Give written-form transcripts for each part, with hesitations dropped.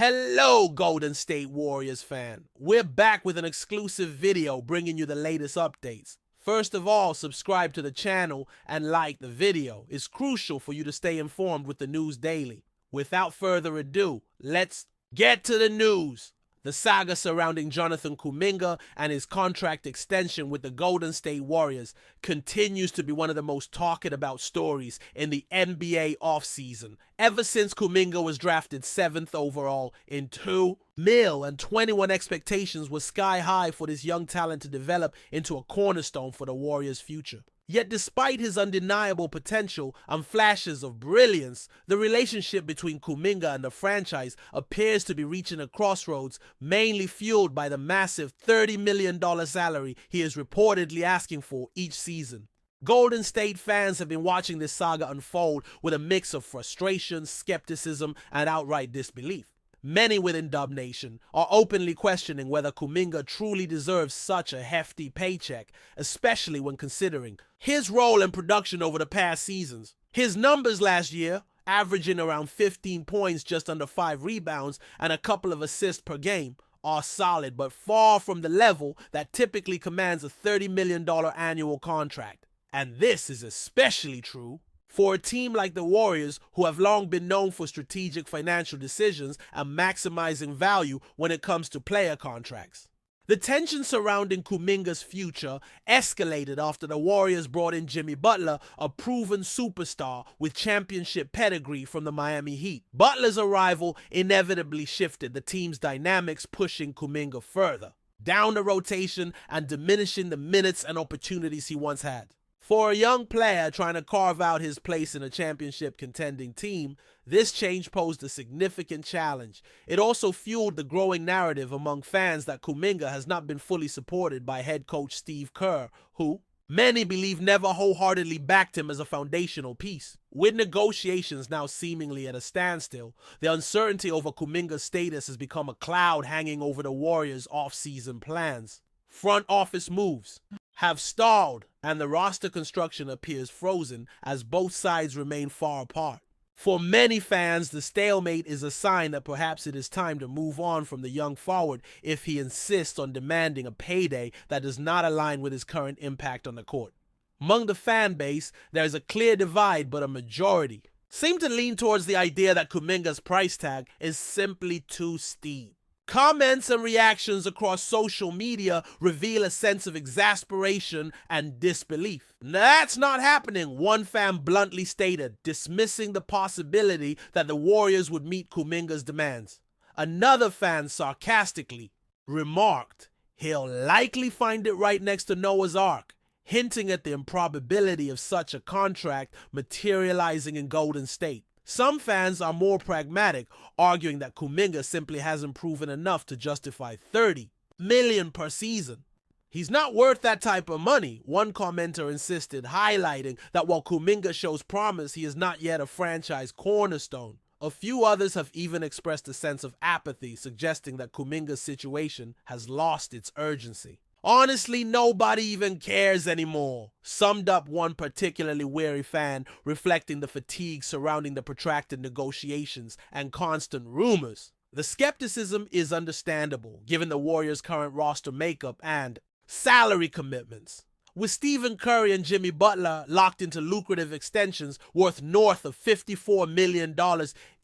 Hello, Golden State Warriors fan. We're back with an exclusive video bringing you the latest updates. First of all, subscribe to the channel and like the video. It's crucial for you to stay informed with the news daily. Without further ado, let's get to the news. The saga surrounding Jonathan Kuminga and his contract extension with the Golden State Warriors continues to be one of the most talked about stories in the NBA offseason. Ever since Kuminga was drafted 7th overall in 2 mil and 21 expectations were sky high for this young talent to develop into a cornerstone for the Warriors' future. Yet despite his undeniable potential and flashes of brilliance, the relationship between Kuminga and the franchise appears to be reaching a crossroads, mainly fueled by the massive $30 million salary he is reportedly asking for each season. Golden State fans have been watching this saga unfold with a mix of frustration, skepticism, and outright disbelief. Many within Dub Nation are openly questioning whether Kuminga truly deserves such a hefty paycheck, especially when considering his role in production over the past seasons. His numbers last year, averaging around 15 points, just under 5 rebounds, and a couple of assists per game, are solid but far from the level that typically commands a $30 million annual contract. And this is especially true for a team like the Warriors, who have long been known for strategic financial decisions and maximizing value when it comes to player contracts. The tension surrounding Kuminga's future escalated after the Warriors brought in Jimmy Butler, a proven superstar with championship pedigree from the Miami Heat. Butler's arrival inevitably shifted the team's dynamics, pushing Kuminga further down the rotation and diminishing the minutes and opportunities he once had. For a young player trying to carve out his place in a championship contending team, this change posed a significant challenge. It also fueled the growing narrative among fans that Kuminga has not been fully supported by head coach Steve Kerr, who many believe never wholeheartedly backed him as a foundational piece. With negotiations now seemingly at a standstill, the uncertainty over Kuminga's status has become a cloud hanging over the Warriors' off-season plans. Front office moves have stalled, and the roster construction appears frozen as both sides remain far apart. For many fans, the stalemate is a sign that perhaps it is time to move on from the young forward if he insists on demanding a payday that does not align with his current impact on the court. Among the fan base, there is a clear divide, but a majority seem to lean towards the idea that Kuminga's price tag is simply too steep. Comments and reactions across social media reveal a sense of exasperation and disbelief. That's not happening, one fan bluntly stated, dismissing the possibility that the Warriors would meet Kuminga's demands. Another fan sarcastically remarked, "He'll likely find it right next to Noah's Ark," hinting at the improbability of such a contract materializing in Golden State. Some fans are more pragmatic, arguing that Kuminga simply hasn't proven enough to justify $30 million per season. He's not worth that type of money, one commenter insisted, highlighting that while Kuminga shows promise, he is not yet a franchise cornerstone. A few others have even expressed a sense of apathy, suggesting that Kuminga's situation has lost its urgency. "Honestly, nobody even cares anymore," summed up one particularly wary fan, reflecting the fatigue surrounding the protracted negotiations and constant rumors. The skepticism is understandable, given the Warriors' current roster makeup and salary commitments. With Stephen Curry and Jimmy Butler locked into lucrative extensions worth north of $54 million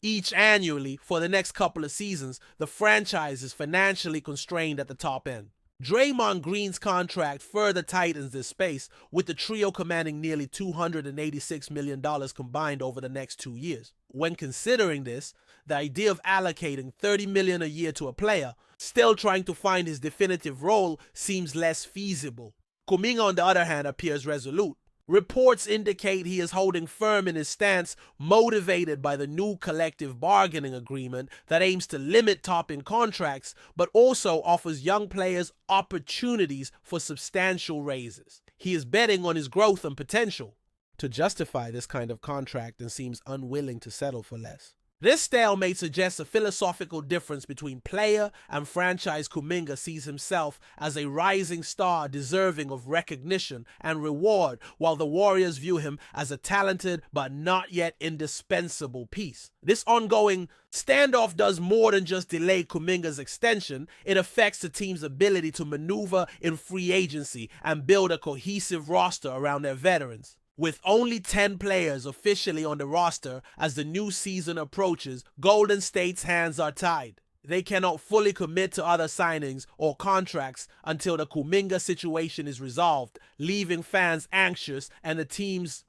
each annually for the next couple of seasons, the franchise is financially constrained at the top end. Draymond Green's contract further tightens this space, with the trio commanding nearly $286 million combined over the next 2 years. When considering this, the idea of allocating $30 million a year to a player still trying to find his definitive role seems less feasible. Kuminga, on the other hand, appears resolute. Reports indicate he is holding firm in his stance, motivated by the new collective bargaining agreement that aims to limit top-end contracts, but also offers young players opportunities for substantial raises. He is betting on his growth and potential to justify this kind of contract and seems unwilling to settle for less. This stalemate suggests a philosophical difference between player and franchise. Kuminga sees himself as a rising star deserving of recognition and reward, while the Warriors view him as a talented but not yet indispensable piece. This ongoing standoff does more than just delay Kuminga's extension. It affects the team's ability to maneuver in free agency and build a cohesive roster around their veterans. With only 10 players officially on the roster as the new season approaches, Golden State's hands are tied. They cannot fully commit to other signings or contracts until the Kuminga situation is resolved, leaving fans anxious and the team's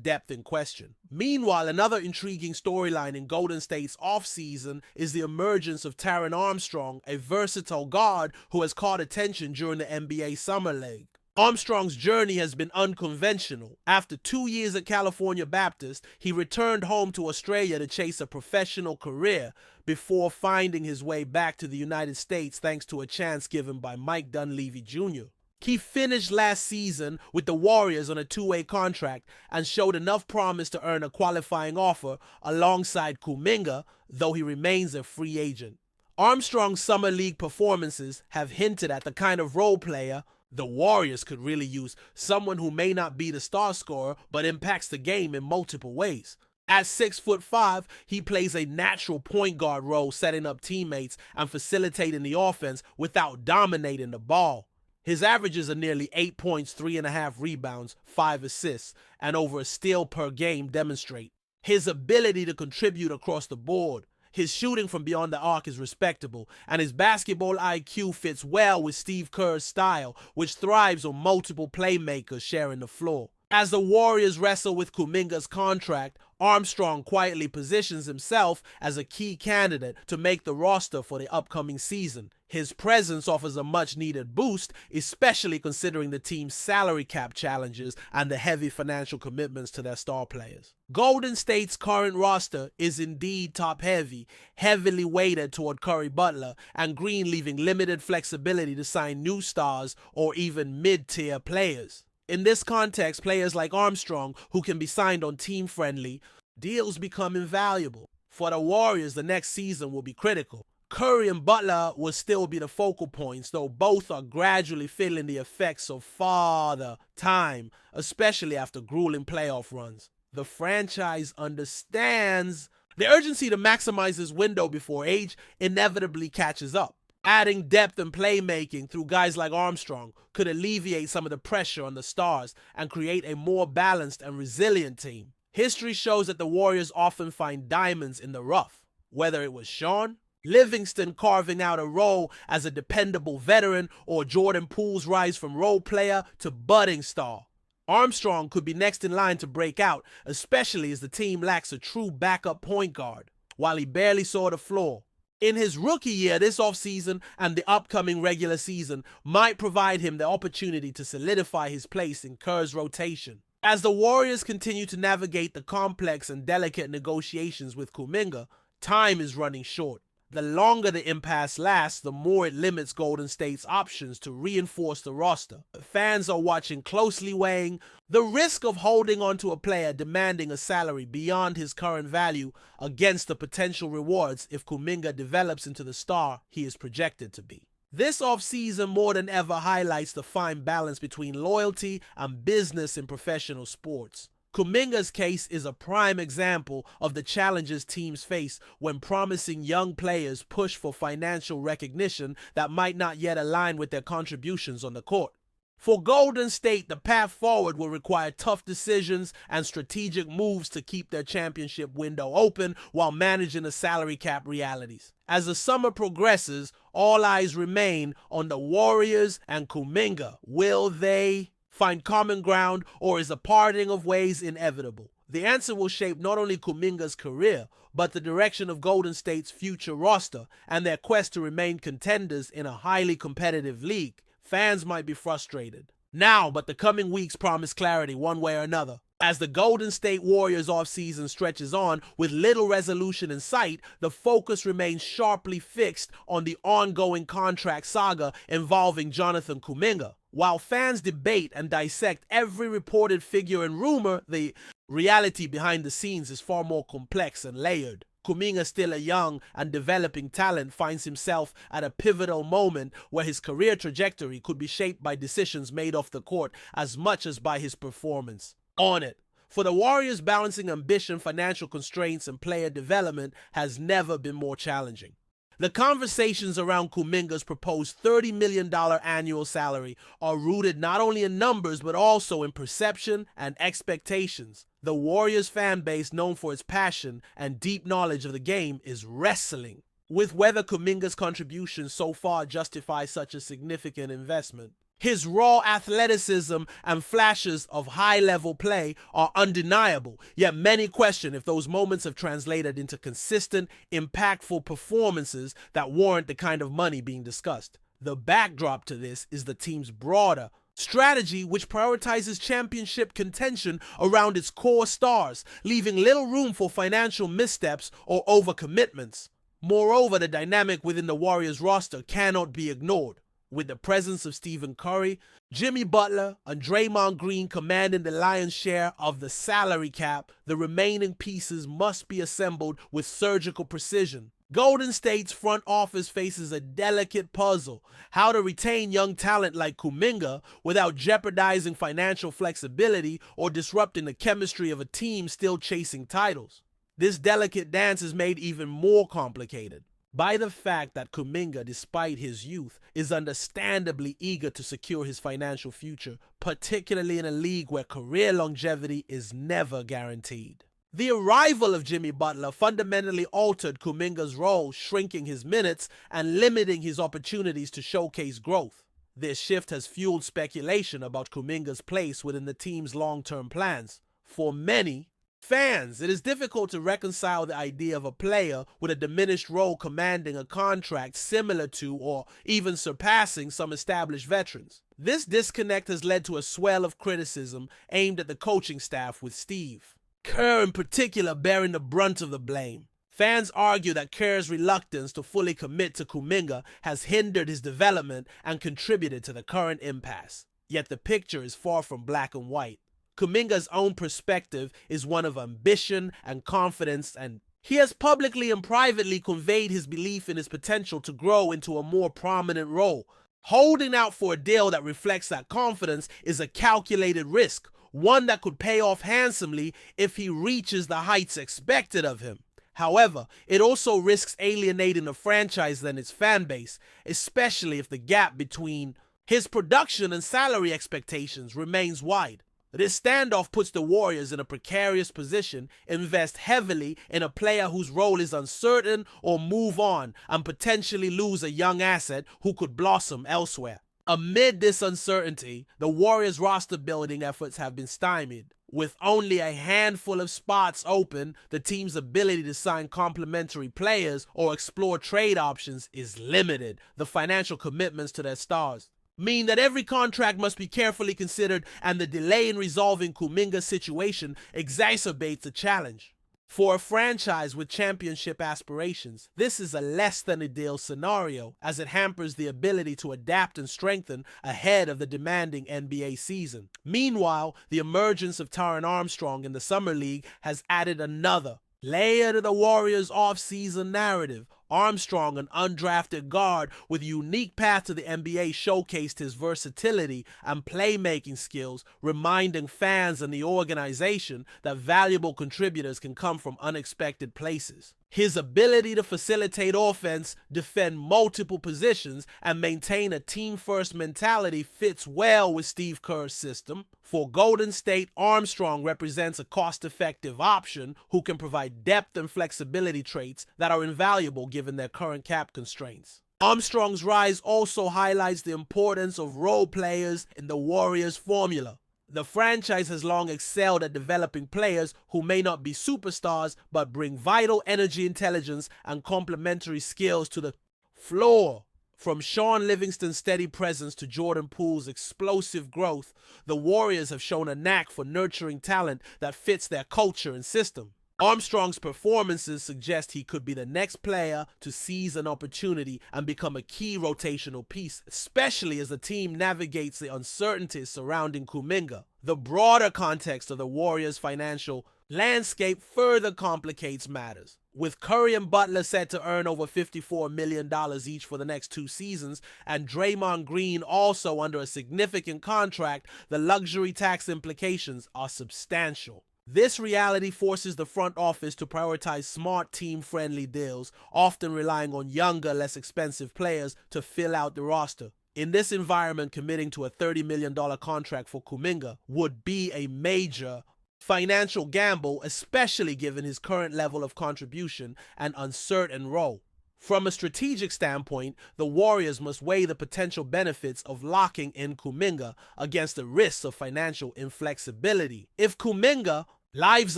depth in question. Meanwhile, another intriguing storyline in Golden State's offseason is the emergence of Taran Armstrong, a versatile guard who has caught attention during the NBA Summer League. Armstrong's journey has been unconventional. After 2 years at California Baptist, he returned home to Australia to chase a professional career before finding his way back to the United States thanks to a chance given by Mike Dunleavy Jr. He finished last season with the Warriors on a two-way contract and showed enough promise to earn a qualifying offer alongside Kuminga, though he remains a free agent. Armstrong's Summer League performances have hinted at the kind of role player the Warriors could really use, someone who may not be the star scorer but impacts the game in multiple ways. At 6'5", he plays a natural point guard role, setting up teammates and facilitating the offense without dominating the ball. His averages are nearly 8 points, 3.5 rebounds, 5 assists, and over a steal per game demonstrate his ability to contribute across the board. His shooting from beyond the arc is respectable, and his basketball IQ fits well with Steve Kerr's style, which thrives on multiple playmakers sharing the floor. As the Warriors wrestle with Kuminga's contract, Armstrong quietly positions himself as a key candidate to make the roster for the upcoming season. His presence offers a much-needed boost, especially considering the team's salary cap challenges and the heavy financial commitments to their star players. Golden State's current roster is indeed top-heavy, heavily weighted toward Curry Butler, and Green, leaving limited flexibility to sign new stars or even mid-tier players. In this context, players like Armstrong, who can be signed on team-friendly deals, become invaluable. For the Warriors, the next season will be critical. Curry and Butler will still be the focal points, though both are gradually feeling the effects of father time, especially after grueling playoff runs. The franchise understands the urgency to maximize this window before age inevitably catches up. Adding depth and playmaking through guys like Armstrong could alleviate some of the pressure on the stars and create a more balanced and resilient team. History shows that the Warriors often find diamonds in the rough, whether it was Sean Livingston carving out a role as a dependable veteran or Jordan Poole's rise from role player to budding star. Armstrong could be next in line to break out, especially as the team lacks a true backup point guard, while he barely saw the floor. In his rookie year, this offseason and the upcoming regular season might provide him the opportunity to solidify his place in Kerr's rotation. As the Warriors continue to navigate the complex and delicate negotiations with Kuminga, time is running short. The longer the impasse lasts, the more it limits Golden State's options to reinforce the roster. Fans are watching closely, weighing the risk of holding on to a player demanding a salary beyond his current value against the potential rewards if Kuminga develops into the star he is projected to be. This offseason more than ever highlights the fine balance between loyalty and business in professional sports. Kuminga's case is a prime example of the challenges teams face when promising young players push for financial recognition that might not yet align with their contributions on the court. For Golden State, the path forward will require tough decisions and strategic moves to keep their championship window open while managing the salary cap realities. As the summer progresses, all eyes remain on the Warriors and Kuminga. Will they find common ground, or is a parting of ways inevitable? The answer will shape not only Kuminga's career, but the direction of Golden State's future roster and their quest to remain contenders in a highly competitive league. Fans might be frustrated now, but the coming weeks promise clarity one way or another. As the Golden State Warriors offseason stretches on with little resolution in sight, the focus remains sharply fixed on the ongoing contract saga involving Jonathan Kuminga. While fans debate and dissect every reported figure and rumor, the reality behind the scenes is far more complex and layered. Kuminga, still a young and developing talent, finds himself at a pivotal moment where his career trajectory could be shaped by decisions made off the court as much as by his performance on it. For the Warriors, balancing ambition, financial constraints, and player development has never been more challenging. The conversations around Kuminga's proposed $30 million annual salary are rooted not only in numbers but also in perception and expectations. The Warriors fan base, known for its passion and deep knowledge of the game, is wrestling with whether Kuminga's contribution so far justifies such a significant investment. His raw athleticism and flashes of high-level play are undeniable, yet many question if those moments have translated into consistent, impactful performances that warrant the kind of money being discussed. The backdrop to this is the team's broader strategy, which prioritizes championship contention around its core stars, leaving little room for financial missteps or overcommitments. Moreover, the dynamic within the Warriors roster cannot be ignored. With the presence of Stephen Curry, Jimmy Butler, and Draymond Green commanding the lion's share of the salary cap, the remaining pieces must be assembled with surgical precision. Golden State's front office faces a delicate puzzle: how to retain young talent like Kuminga without jeopardizing financial flexibility or disrupting the chemistry of a team still chasing titles. This delicate dance is made even more complicated by the fact that Kuminga, despite his youth, is understandably eager to secure his financial future, particularly in a league where career longevity is never guaranteed. The arrival of Jimmy Butler fundamentally altered Kuminga's role, shrinking his minutes and limiting his opportunities to showcase growth. This shift has fueled speculation about Kuminga's place within the team's long-term plans. For many fans, it is difficult to reconcile the idea of a player with a diminished role commanding a contract similar to or even surpassing some established veterans. This disconnect has led to a swell of criticism aimed at the coaching staff, with Steve KERR in particular bearing the brunt of the blame. Fans argue that KERR's reluctance to fully commit to Kuminga has hindered his development and contributed to the current impasse. Yet the picture is far from black and white. Kuminga's own perspective is one of ambition and confidence, and he has publicly and privately conveyed his belief in his potential to grow into a more prominent role. Holding out for a deal that reflects that confidence is a calculated risk, one that could pay off handsomely if he reaches the heights expected of him. However, it also risks alienating the franchise and its fan base, especially if the gap between his production and salary expectations remains wide. This standoff puts the Warriors in a precarious position: invest heavily in a player whose role is uncertain, or move on and potentially lose a young asset who could blossom elsewhere. Amid this uncertainty, the Warriors' roster building efforts have been stymied. With only a handful of spots open, the team's ability to sign complementary players or explore trade options is limited. The financial commitments to their stars mean that every contract must be carefully considered, and the delay in resolving Kuminga's situation exacerbates the challenge. For a franchise with championship aspirations, this is a less-than-ideal scenario, as it hampers the ability to adapt and strengthen ahead of the demanding NBA season. Meanwhile, the emergence of Taran Armstrong in the Summer League has added another layer to the Warriors' off-season narrative. Armstrong, an undrafted guard with a unique path to the NBA, showcased his versatility and playmaking skills, reminding fans and the organization that valuable contributors can come from unexpected places. His ability to facilitate offense, defend multiple positions, and maintain a team-first mentality fits well with Steve Kerr's system. For Golden State, Armstrong represents a cost-effective option who can provide depth and flexibility traits that are invaluable given their current cap constraints. Armstrong's rise also highlights the importance of role players in the Warriors' formula. The franchise has long excelled at developing players who may not be superstars but bring vital energy, intelligence, and complementary skills to the floor. From Sean Livingston's steady presence to Jordan Poole's explosive growth, the Warriors have shown a knack for nurturing talent that fits their culture and system. Armstrong's performances suggest he could be the next player to seize an opportunity and become a key rotational piece, especially as the team navigates the uncertainties surrounding Kuminga. The broader context of the Warriors' financial landscape further complicates matters. With Curry and Butler set to earn over $54 million each for the next 2 seasons, and Draymond Green also under a significant contract, the luxury tax implications are substantial. This reality forces the front office to prioritize smart team-friendly deals, often relying on younger, less expensive players to fill out the roster. In this environment, committing to a $30 million contract for Kuminga would be a major financial gamble, especially given his current level of contribution and uncertain role. From a strategic standpoint, the Warriors must weigh the potential benefits of locking in Kuminga against the risks of financial inflexibility. If Kuminga lives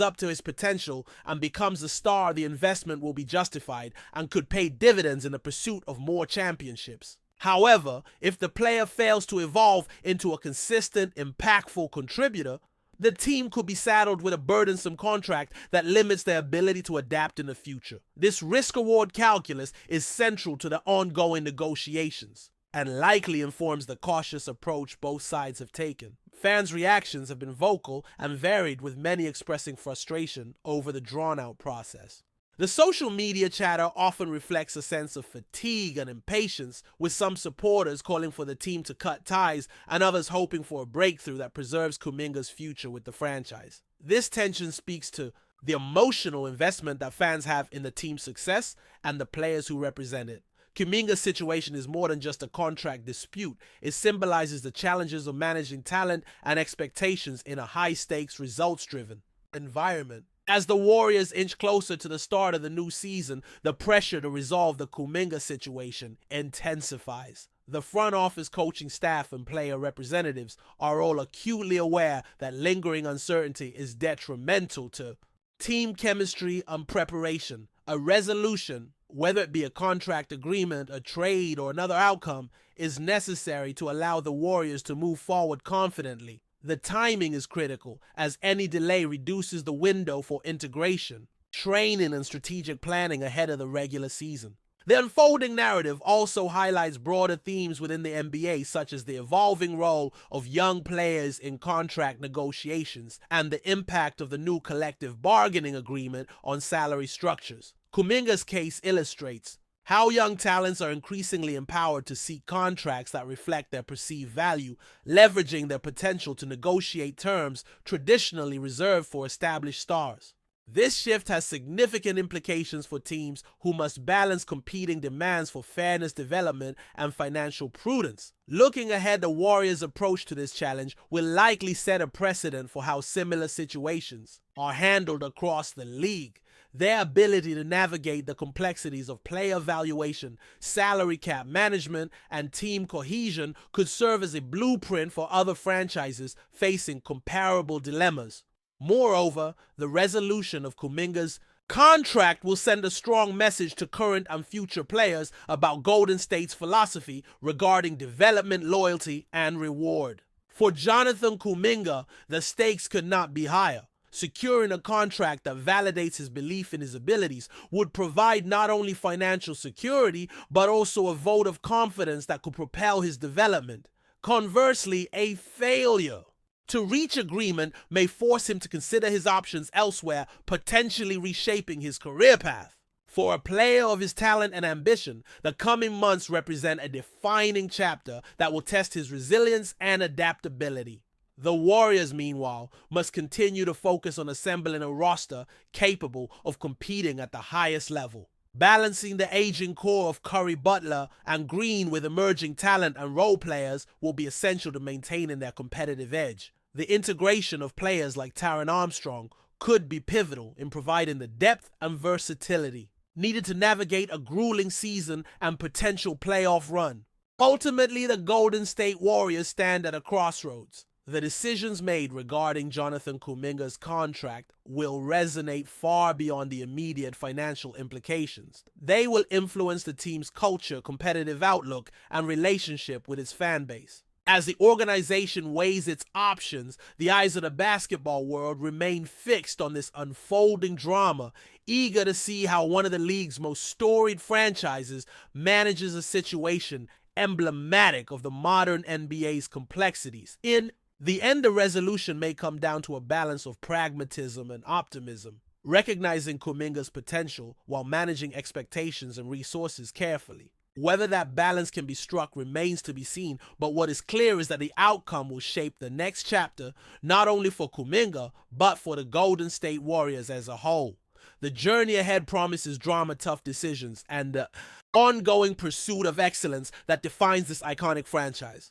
up to his potential and becomes the star, the investment will be justified and could pay dividends in the pursuit of more championships. However, if the player fails to evolve into a consistent, impactful contributor, the team could be saddled with a burdensome contract that limits their ability to adapt in the future. This risk-reward calculus is central to the ongoing negotiations and likely informs the cautious approach both sides have taken. Fans' reactions have been vocal and varied, with many expressing frustration over the drawn-out process. The social media chatter often reflects a sense of fatigue and impatience, with some supporters calling for the team to cut ties and others hoping for a breakthrough that preserves Kuminga's future with the franchise. This tension speaks to the emotional investment that fans have in the team's success and the players who represent it. Kuminga's situation is more than just a contract dispute. It symbolizes the challenges of managing talent and expectations in a high-stakes, results-driven environment. As the Warriors inch closer to the start of the new season, the pressure to resolve the Kuminga situation intensifies. The front office, coaching staff, and player representatives are all acutely aware that lingering uncertainty is detrimental to team chemistry and preparation. A resolution, whether it be a contract agreement, a trade, or another outcome, is necessary to allow the Warriors to move forward confidently. The timing is critical, as any delay reduces the window for integration, training, and strategic planning ahead of the regular season. The unfolding narrative also highlights broader themes within the NBA, such as the evolving role of young players in contract negotiations and the impact of the new collective bargaining agreement on salary structures. Kuminga's case illustrates how young talents are increasingly empowered to seek contracts that reflect their perceived value, leveraging their potential to negotiate terms traditionally reserved for established stars. This shift has significant implications for teams who must balance competing demands for fairness, development, and financial prudence. Looking ahead, the Warriors' approach to this challenge will likely set a precedent for how similar situations are handled across the league. Their ability to navigate the complexities of player valuation, salary cap management, and team cohesion could serve as a blueprint for other franchises facing comparable dilemmas. Moreover, the resolution of Kuminga's contract will send a strong message to current and future players about Golden State's philosophy regarding development, loyalty, and reward. For Jonathan Kuminga, the stakes could not be higher. Securing a contract that validates his belief in his abilities would provide not only financial security, but also a vote of confidence that could propel his development. Conversely, a failure to reach agreement may force him to consider his options elsewhere, potentially reshaping his career path. For a player of his talent and ambition, the coming months represent a defining chapter that will test his resilience and adaptability. The Warriors, meanwhile, must continue to focus on assembling a roster capable of competing at the highest level. Balancing the aging core of Curry, Butler, and Green with emerging talent and role players will be essential to maintaining their competitive edge. The integration of players like Taran Armstrong could be pivotal in providing the depth and versatility needed to navigate a grueling season and potential playoff run. Ultimately, the Golden State Warriors stand at a crossroads. The decisions made regarding Jonathan Kuminga's contract will resonate far beyond the immediate financial implications. They will influence the team's culture, competitive outlook, and relationship with its fan base. As the organization weighs its options, the eyes of the basketball world remain fixed on this unfolding drama, eager to see how one of the league's most storied franchises manages a situation emblematic of the modern NBA's complexities. In The end of resolution may come down to a balance of pragmatism and optimism, recognizing Kuminga's potential while managing expectations and resources carefully. Whether that balance can be struck remains to be seen, but what is clear is that the outcome will shape the next chapter, not only for Kuminga, but for the Golden State Warriors as a whole. The journey ahead promises drama, tough decisions, and the ongoing pursuit of excellence that defines this iconic franchise.